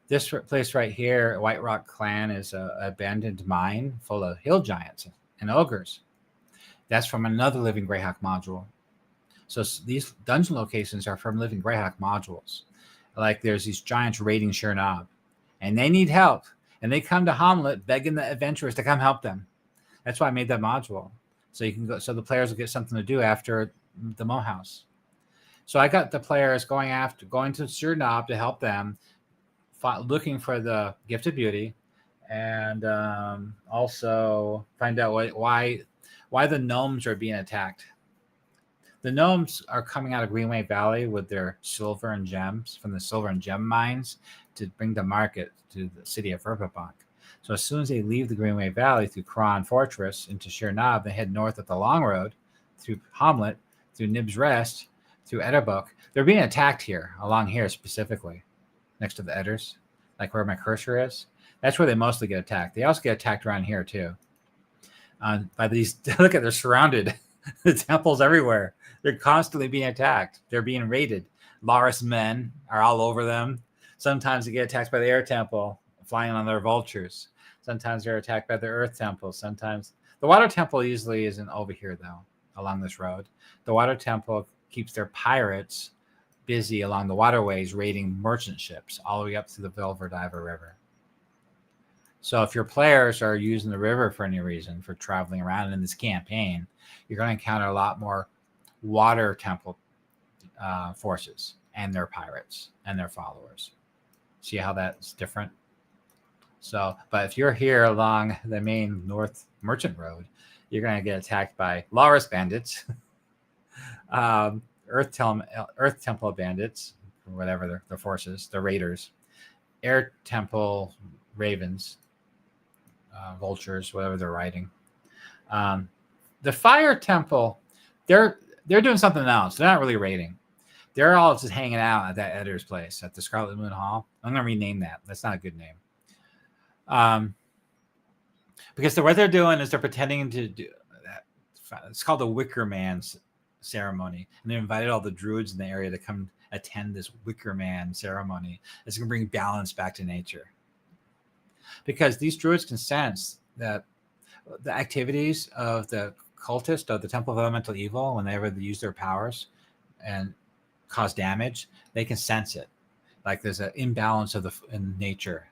This place right here, White Rock Clan, is an abandoned mine full of hill giants and ogres. That's from another Living Greyhawk module. So these dungeon locations are from Living Greyhawk modules. Like there's these giants raiding Shernab, and they need help. And they come to Hamlet begging the adventurers to come help them. That's why I made that module. So you can go, so the players will get something to do after the Moat House. So I got the players going to Shernab to help them, looking for the Gift of Beauty, and also find out why the gnomes are being attacked. The gnomes are coming out of Greenway Valley with their silver and gems from the silver and gem mines to bring the market to the city of Verbobonc. So as soon as they leave the Greenway Valley through Cron Fortress into Shernab, they head north up the Long Road through Hamlet, through Nib's Rest, through Edderbuck. They're being attacked here, along here specifically, next to the Edders, like where my cursor is. That's where they mostly get attacked. They also get attacked around here too. By these, look at, they're surrounded. The temples everywhere. They're constantly being attacked. They're being raided. Laris men are all over them. Sometimes they get attacked by the Air Temple, flying on their vultures. Sometimes they're attacked by the Earth Temple. Sometimes the Water Temple usually isn't over here though, along this road. The Water Temple keeps their pirates busy along the waterways, raiding merchant ships all the way up to the Velverdiver River. So if your players are using the river for any reason for traveling around in this campaign, you're going to encounter a lot more water temple forces and their pirates and their followers. See how that's different? So, but if you're here along the main North Merchant Road, you're going to get attacked by Loris bandits, Earth Temple bandits, or whatever their forces, the raiders, Air Temple ravens, vultures, whatever they're riding. The Fire Temple, they're doing something else. They're not really raiding. They're all just hanging out at that editor's place at the Scarlet Moon Hall. I'm going to rename that. That's not a good name. Because what they're doing is they're pretending to do that. It's called the Wicker Man ceremony. And they invited all the druids in the area to come attend this Wicker Man ceremony. It's going to bring balance back to nature. Because these druids can sense that the activities of the cultist of the Temple of Elemental Evil, whenever they use their powers and cause damage, they can sense it. Like there's an imbalance in nature.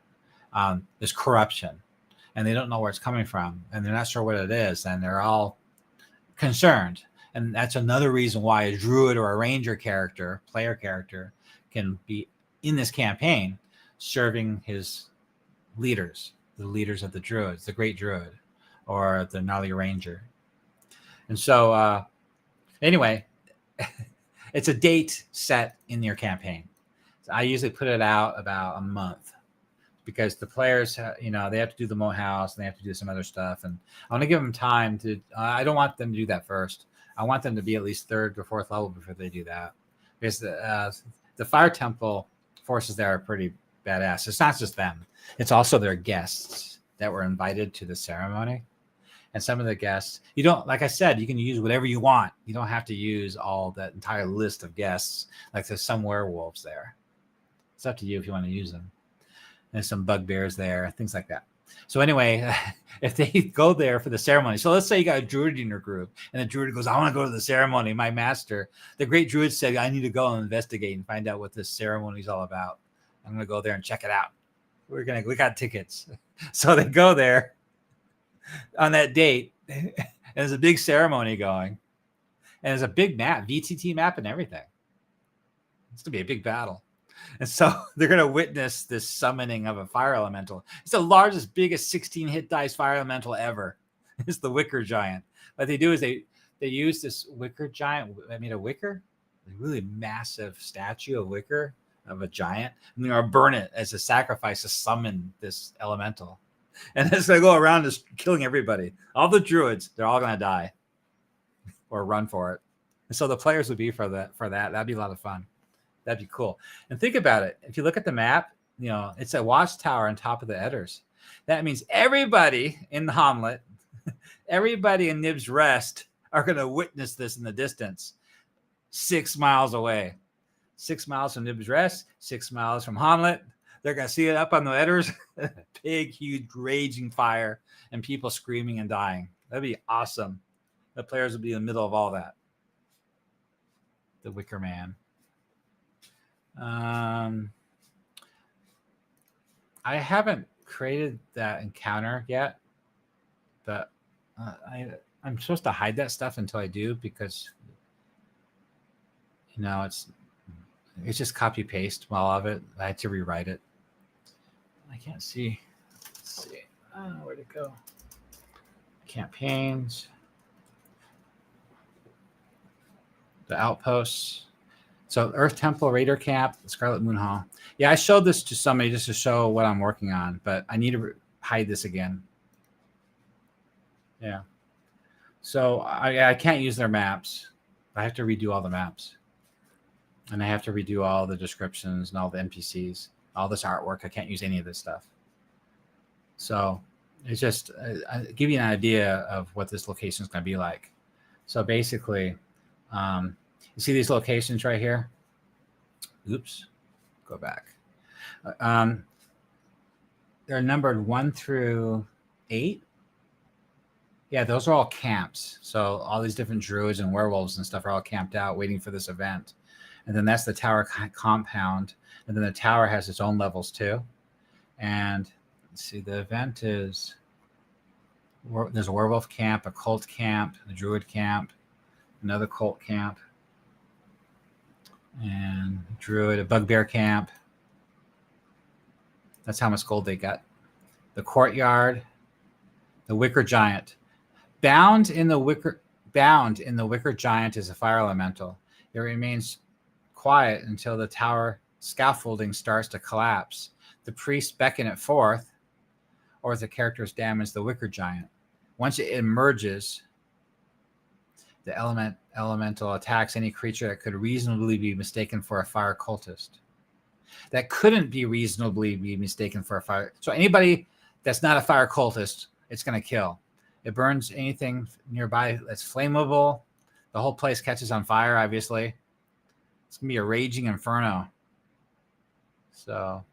There's corruption, and they don't know where it's coming from, and they're not sure what it is, and they're all concerned. And that's another reason why a druid or a ranger player character, can be in this campaign serving his leaders, the leaders of the druids, the great druid or the gnarly ranger. And so anyway, it's a date set in your campaign. So I usually put it out about a month, because the players, they have to do the moat house and they have to do some other stuff. And I want to give them time to, I don't want them to do that first. I want them to be at least 3rd or 4th level before they do that. Because the Fire Temple forces there are pretty badass. It's not just them. It's also their guests that were invited to the ceremony. And some of the guests, you don't, like I said, you can use whatever you want. You don't have to use all that entire list of guests. Like there's some werewolves there. It's up to you if you want to use them. There's some bugbears there, things like that. So anyway, if they go there for the ceremony, so let's say you got a druid in your group, and the druid goes, I want to go to the ceremony. My master, the great druid said, I need to go and investigate and find out what this ceremony is all about. I'm going to go there and check it out. We got tickets. So they go there on that date, and there's a big ceremony going, and there's a big map, VTT map and everything. It's going to be a big battle. And so they're going to witness this summoning of a fire elemental. It's the largest, biggest 16 hit dice fire elemental ever. It's the Wicker Giant. What they do is they use this Wicker Giant. I mean, a wicker, a really massive statue of wicker of a giant, and they're going to burn it as a sacrifice to summon this elemental. And it's going to go around just killing everybody. All the druids, they're all going to die or run for it. And so the players would be for that. That'd be a lot of fun. That'd be cool. And think about it. If you look at the map, it's a watchtower on top of the Edders. That means everybody in the Hamlet, everybody in Nib's Rest are going to witness this in the distance, 6 miles away. 6 miles from Nib's Rest, 6 miles from Hamlet. They're going to see it up on the Edders. Big, huge, raging fire and people screaming and dying. That'd be awesome. The players would be in the middle of all that. The Wicker Man. I haven't created that encounter yet, but I'm supposed to hide that stuff until I do, because it's just copy paste all of it. I had to rewrite it. I can't see. Let's see. Where'd it go? Campaigns. The outposts. So Earth Temple, Raider Camp, Scarlet Moon Hall. Yeah, I showed this to somebody just to show what I'm working on, but I need to hide this again. Yeah. So I can't use their maps. I have to redo all the maps. And I have to redo all the descriptions and all the NPCs, all this artwork. I can't use any of this stuff. So it's just I give you an idea of what this location is going to be like. So basically, you see these locations right here? Oops, go back. They're numbered 1 through 8. Yeah, those are all camps. So all these different druids and werewolves and stuff are all camped out waiting for this event. And then that's the tower compound. And then the tower has its own levels too. And let's see, the event is, there's a werewolf camp, a cult camp, a druid camp, another cult camp, and druid, a bugbear camp. That's how much gold they got. The courtyard, the wicker giant. Bound in the wicker giant is a fire elemental. It remains quiet until the tower scaffolding starts to collapse. The priests beckon it forth, or the characters damage the wicker giant. Once it emerges, the elemental attacks any creature that could reasonably be mistaken for a fire cultist. That couldn't be reasonably be mistaken for a fire. So anybody that's not a fire cultist, it's going to kill. It burns anything nearby that's flammable. The whole place catches on fire, obviously. It's going to be a raging inferno. So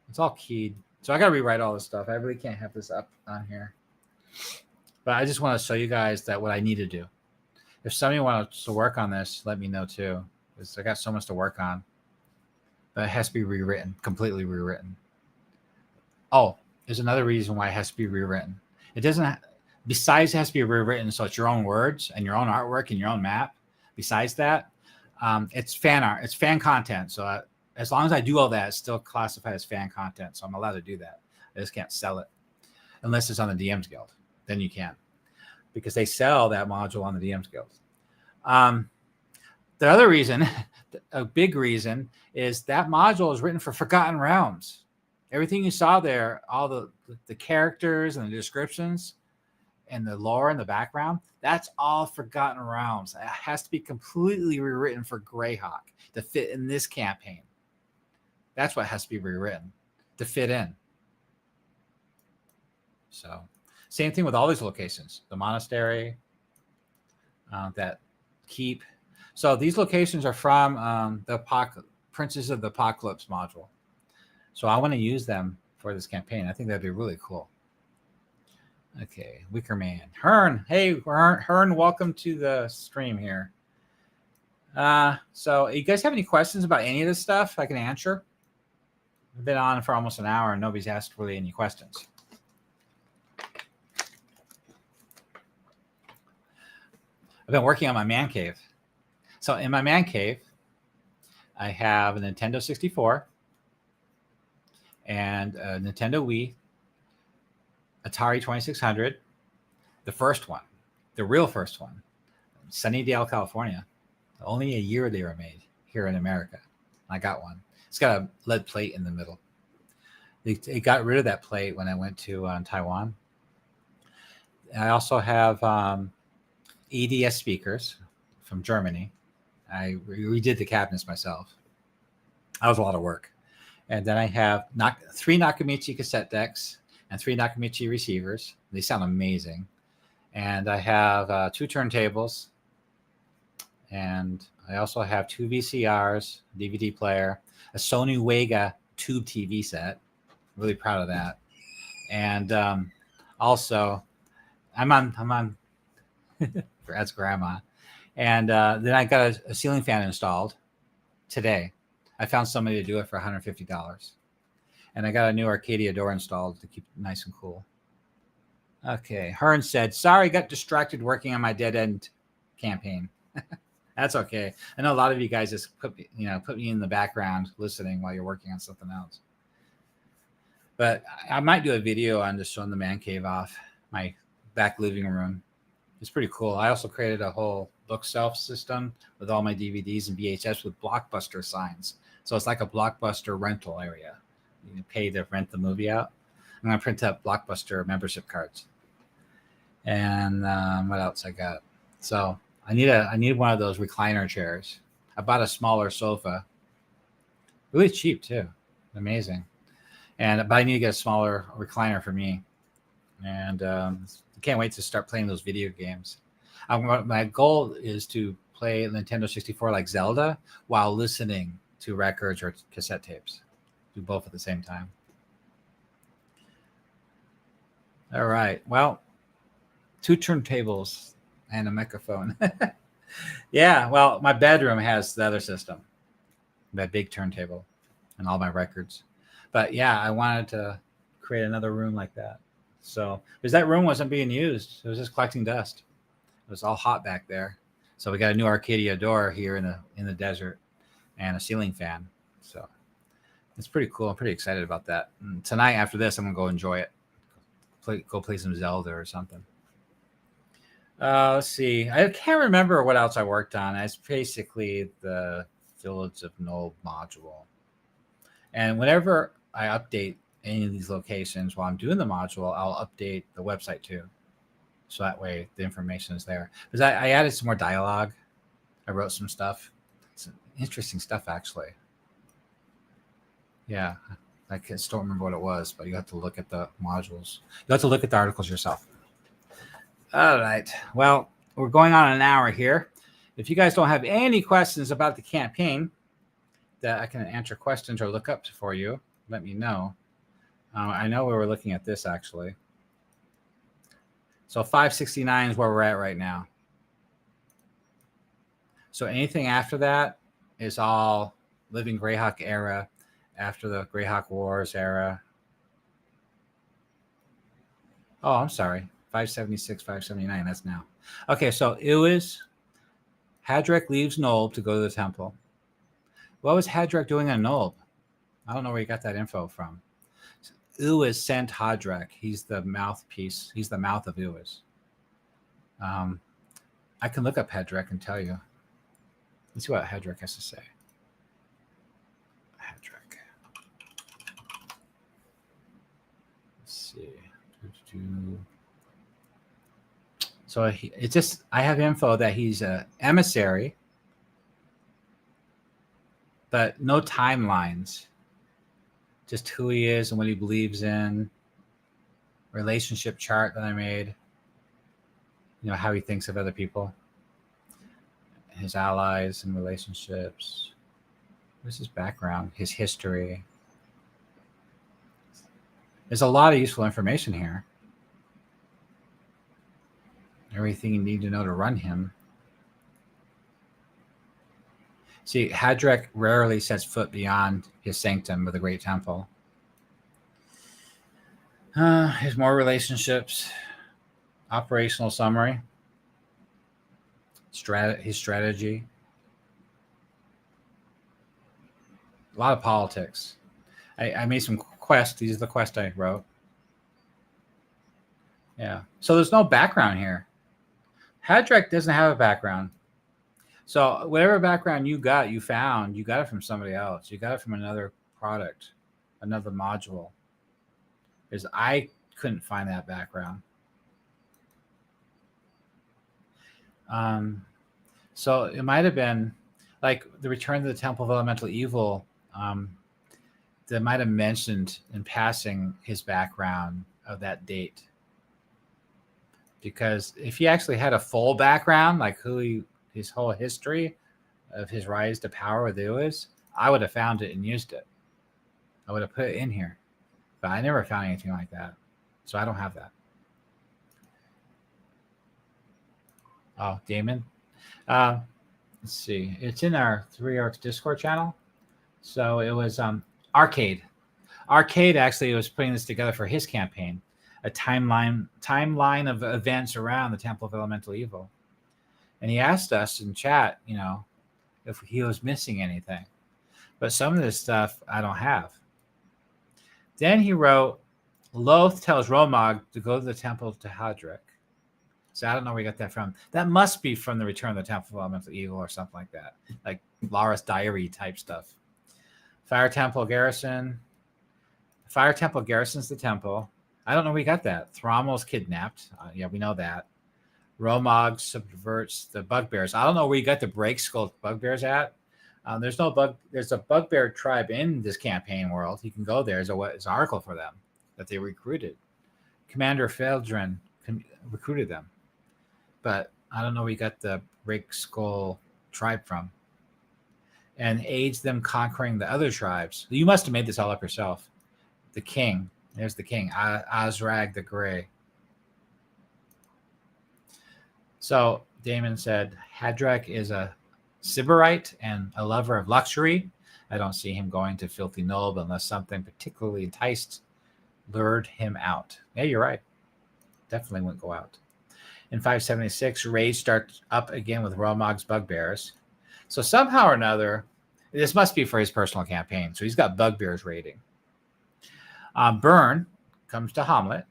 it's all keyed. So I got to rewrite all this stuff. I really can't have this up on here. But I just want to show you guys that what I need to do. If somebody wants to work on this, let me know too. Because I got so much to work on. But it has to be rewritten, completely rewritten. Oh, there's another reason why it has to be rewritten. It doesn't, besides it has to be rewritten so it's your own words and your own artwork and your own map. Besides that, it's fan art, it's fan content. So as long as I do all that, it's still classified as fan content. So I'm allowed to do that. I just can't sell it unless it's on the DM's Guild. Then you can, because they sell that module on the DM's Guild. The other reason, a big reason, is that module is written for Forgotten Realms. Everything you saw there, all the characters and the descriptions and the lore in the background, that's all Forgotten Realms. It has to be completely rewritten for Greyhawk to fit in this campaign. That's what has to be rewritten to fit in. So same thing with all these locations, the monastery, that keep. So these locations are from the Princes of the Apocalypse module. So I want to use them for this campaign. I think that'd be really cool. Okay, Wicker Man. Hearn. Hey, Hearn, welcome to the stream here. So you guys have any questions about any of this stuff I can answer? I've been on for almost an hour and nobody's asked really any questions. I've been working on my man cave. So in my man cave, I have a Nintendo 64 and a Nintendo Wii, Atari 2600, the first one, the real first one, Sunnydale, California. Only a year they were made here in America. I got one. It's got a lead plate in the middle. They got rid of that plate when I went to Taiwan. I also have EDS speakers from Germany. I redid the cabinets myself. That was a lot of work. And then I have 3 Nakamichi cassette decks and 3 Nakamichi receivers. They sound amazing. And I have 2 turntables. And I also have 2 VCRs, DVD player, a Sony Wega tube TV set. Really proud of that. And also, I'm on for Ed's grandma. And then I got a ceiling fan installed today. I found somebody to do it for $150. And I got a new Arcadia door installed to keep it nice and cool. Okay, Hearn said, sorry, got distracted working on my dead end campaign. That's okay. I know a lot of you guys just put me in the background listening while you're working on something else. But I might do a video on just showing the man cave off, my back living room. It's pretty cool. I also created a whole bookshelf system with all my DVDs and VHS with Blockbuster signs. So it's like a Blockbuster rental area. You can pay to rent the movie out. I'm going to print up Blockbuster membership cards. And what else I got? So I need one of those recliner chairs. I bought a smaller sofa. Really cheap too. Amazing. But I need to get a smaller recliner for me. And I can't wait to start playing those video games. My goal is to play Nintendo 64 like Zelda while listening to records or cassette tapes. Do both at the same time. All right. Well, 2 turntables and a microphone. Yeah. Well, my bedroom has the other system, that big turntable and all my records. But yeah, I wanted to create another room like that. So, because that room wasn't being used, it was just collecting dust. It was all hot back there. So we got a new Arcadia door here in the desert, and a ceiling fan. So it's pretty cool. I'm pretty excited about that. And tonight after this, I'm gonna go enjoy it. Go play some Zelda or something. Let's see. I can't remember what else I worked on. It's basically the Village of Nold module. And whenever I update any of these locations while I'm doing the module, I'll update the website too. So that way the information is there. Because I added some more dialogue. I wrote some stuff. Some interesting stuff, actually. Yeah. I just don't remember what it was, but you have to look at the modules. You have to look at the articles yourself. All right. Well, we're going on an hour here. If you guys don't have any questions about the campaign that I can answer questions or look up for you, let me know. I know we were looking at this, actually. So 569 is where we're at right now. So anything after that is all Living Greyhawk era, after the Greyhawk Wars era. Oh, I'm sorry. 576, 579, that's now. Okay, so it was Hadrek leaves Nold to go to the temple. What was Hadrek doing on Nold? I don't know where you got that info from. Uwis sent Hadrek. He's the mouthpiece. He's the mouth of Uwis. I can look up Hadrek and tell you. Let's see what Hadrek has to say. Hadrek. Let's see. So it's just, I have info that he's an emissary, but no timelines. Just who he is and what he believes in. Relationship chart that I made. You know, how he thinks of other people. His allies and relationships. What's his background? His history. There's a lot of useful information here. Everything you need to know to run him. See, Hadrek rarely sets foot beyond his sanctum of the Great Temple. His more relationships, operational summary, his strategy, a lot of politics. I made some quests. These are the quests I wrote. Yeah. So there's no background here. Hadrek doesn't have a background. So whatever background you got, you got it from somebody else. You got it from another product, another module. Because I couldn't find that background. So it might have been like the Return to the Temple of Elemental Evil. That might have mentioned in passing his background of that date. Because if he actually had a full background, like his whole history of his rise to power with Uwis, I would have found it and used it. I would have put it in here. But I never found anything like that. So I don't have that. Oh, Damon. Let's see. It's in our 3 Arcs Discord channel. So it was Arcade. Arcade actually was putting this together for his campaign. A timeline of events around the Temple of Elemental Evil. And he asked us in chat, you know, if he was missing anything. But some of this stuff I don't have. Then he wrote, Loth tells Romog to go to the temple to Hadrek. So I don't know where he got that from. That must be from the Return of the Temple of Elemental Evil or something like that. Like Lara's Diary type stuff. Fire Temple Garrison. Fire Temple garrisons the temple. I don't know where he got that. Thrommel's kidnapped. Yeah, we know that. Romog subverts the bugbears. I don't know where you got the break skull bugbears at. There's a bugbear tribe in this campaign world. You can go there. There's an article for them that they recruited. Commander Feldrin recruited them. But I don't know where you got the break skull tribe from. And aids them conquering the other tribes. You must have made this all up yourself. The king. There's the king. Azrag the Grey. So Damon said, Hadrek is a Sybarite and a lover of luxury. I don't see him going to Filthy Nold unless something particularly enticed lured him out. Yeah, you're right. Definitely wouldn't go out. In 576, raids start up again with Relmog's bugbears. So somehow or another, this must be for his personal campaign. So he's got bugbears raiding. Burn comes to Hamlet,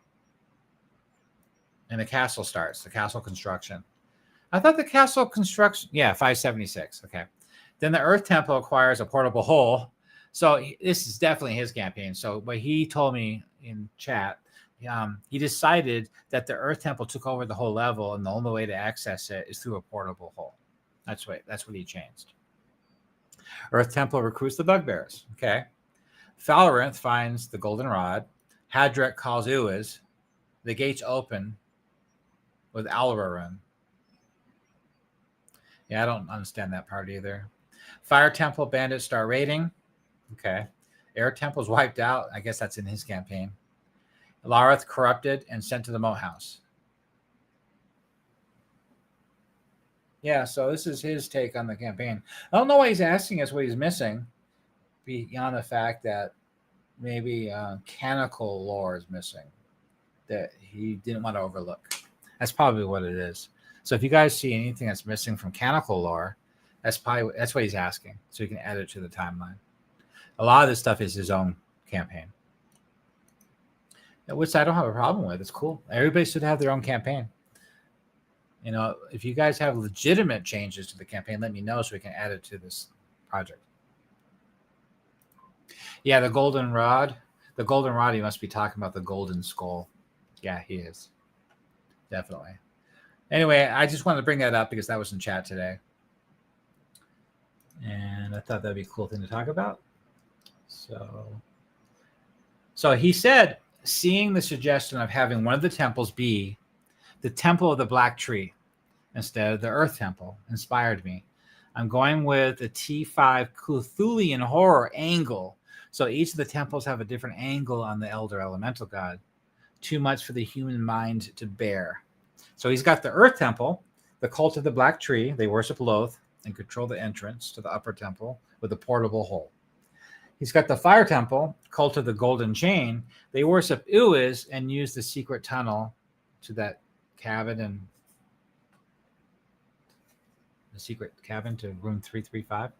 and the castle starts, the castle construction. I thought the castle construction, 576. Okay. Then the Earth Temple acquires a portable hole. So this is definitely his campaign. So what he told me in chat, he decided that the Earth Temple took over the whole level, and the only way to access it is through a portable hole. That's what he changed. Earth Temple recruits the bugbears. Okay. Falarinth finds the golden rod. Hadrek calls Uiz. The gates open with Alrarun. Yeah, I don't understand that part either. Fire Temple bandits start raiding. Okay. Air Temple's wiped out. I guess that's in his campaign. Lareth corrupted and sent to the Moat House. Yeah, so this is his take on the campaign. I don't know why he's asking us what he's missing, beyond the fact that maybe canonical lore is missing that he didn't want to overlook. That's probably what it is. So if you guys see anything that's missing from canonical lore, that's what he's asking, so you can add it to the timeline. A lot of this stuff is his own campaign, which I don't have a problem with. It's cool. Everybody should have their own campaign. You know, if you guys have legitimate changes to the campaign, let me know so we can add it to this project. Yeah, the golden rod. The golden rod, he must be talking about the golden skull. Yeah, he is. Definitely. Anyway, I just wanted to bring that up because that was in chat today. And I thought that'd be a cool thing to talk about. So he said, seeing the suggestion of having one of the temples be the Temple of the Black Tree instead of the Earth Temple inspired me. I'm going with a T5 Cthulhian horror angle. So each of the temples have a different angle on the Elder Elemental God. Too much for the human mind to bear. So he's got the Earth Temple, the Cult of the Black Tree. They worship Loth and control the entrance to the Upper Temple with a portable hole. He's got the Fire Temple, Cult of the Golden Chain. They worship Uiz and use the secret tunnel to that cabin and the secret cabin to room 335.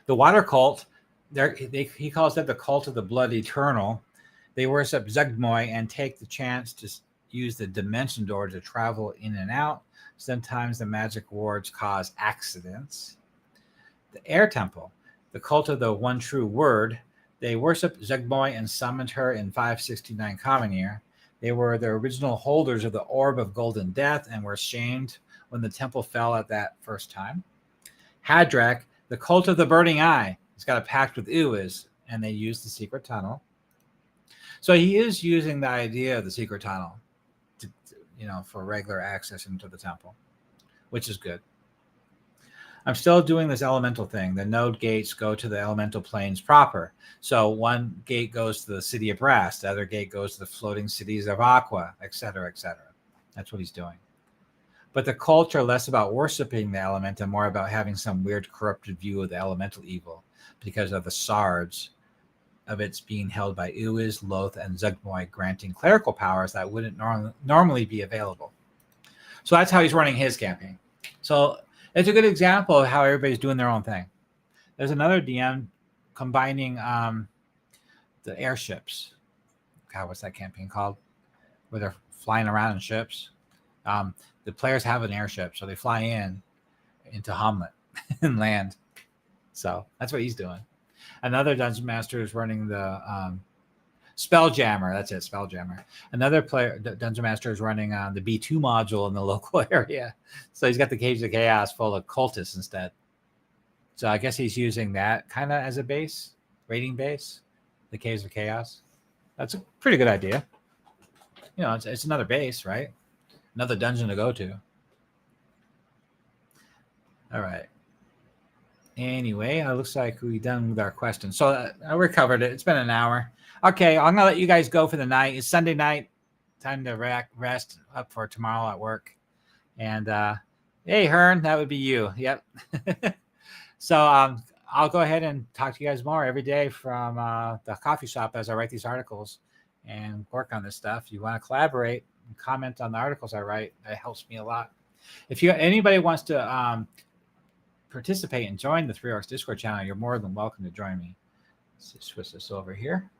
The Water Cult, he calls that the Cult of the Blood Eternal. They worship Zugmoy and take the chance to use the dimension door to travel in and out. Sometimes the magic wards cause accidents. The Air Temple, the Cult of the One True Word. They worship Zugmoy and summoned her in 569 Common Year. They were the original holders of the Orb of Golden Death and were shamed when the temple fell at that first time. Hadrak, the Cult of the Burning Eye. He's got a pact with Uiz, and they use the secret tunnel. So he is using the idea of the secret tunnel to for regular access into the temple, which is good. I'm still doing this elemental thing. The node gates go to the elemental planes proper. So one gate goes to the city of Brass, the other gate goes to the floating cities of Aqua, etc., etc. That's what he's doing. But the cults are less about worshiping the element and more about having some weird corrupted view of the elemental evil because of the sards of its being held by Uiz, Loth, and Zugmoy, granting clerical powers that wouldn't normally be available. So that's how he's running his campaign. So it's a good example of how everybody's doing their own thing. There's another DM combining the airships. God, what's that campaign called? Where they're flying around in ships. The players have an airship, so they fly into Hamlet and land. So that's what he's doing. Another Dungeon Master is running the Spelljammer. That's it, Spelljammer. Another Dungeon Master is running the B2 module in the local area. So he's got the Caves of Chaos full of cultists instead. So I guess he's using that kind of as a base, rating base, the Caves of Chaos. That's a pretty good idea. It's another base, right? Another dungeon to go to. All right. Anyway, it looks like we're done with our questions. So I recovered it. It's been an hour. Okay, I'm going to let you guys go for the night. It's Sunday night. Time to rest up for tomorrow at work. And, hey, Hearn, that would be you. Yep. So I'll go ahead and talk to you guys more every day from the coffee shop as I write these articles. and work on this stuff. You want to collaborate and comment on the articles I write. That helps me a lot. If anybody wants to participate and join the Three Orcs Discord channel, you're more than welcome to join me. Let's just switch this over here.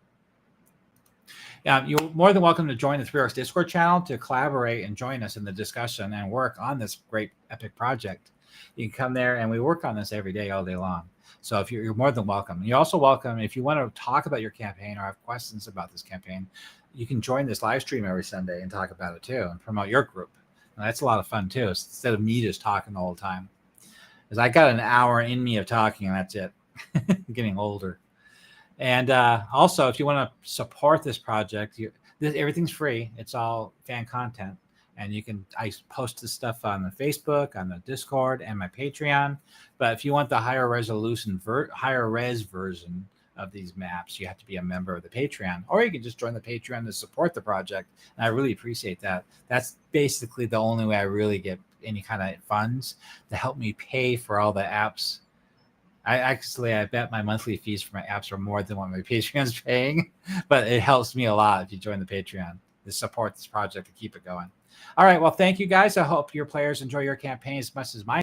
You're more than welcome to join the Three Orcs Discord channel to collaborate and join us in the discussion and work on this great epic project. You can come there and we work on this every day, all day long. So if you're more than welcome. You're also welcome if you want to talk about your campaign or have questions about this campaign, you can join this live stream every Sunday and talk about it too and promote your group. And that's a lot of fun too, instead of me just talking the whole time. Because I got an hour in me of talking and that's it. I'm getting older. And also, if you want to support this project, everything's free. It's all fan content. And I post this stuff on the Facebook, on the Discord, and my Patreon. But if you want the higher res version of these maps, you have to be a member of the Patreon. Or you can just join the Patreon to support the project. And I really appreciate that. That's basically the only way I really get any kind of funds to help me pay for all the apps. I bet my monthly fees for my apps are more than what my Patreon's paying. But it helps me a lot if you join the Patreon to support this project to keep it going. All right. Well, thank you guys. I hope your players enjoy your campaign as much as mine.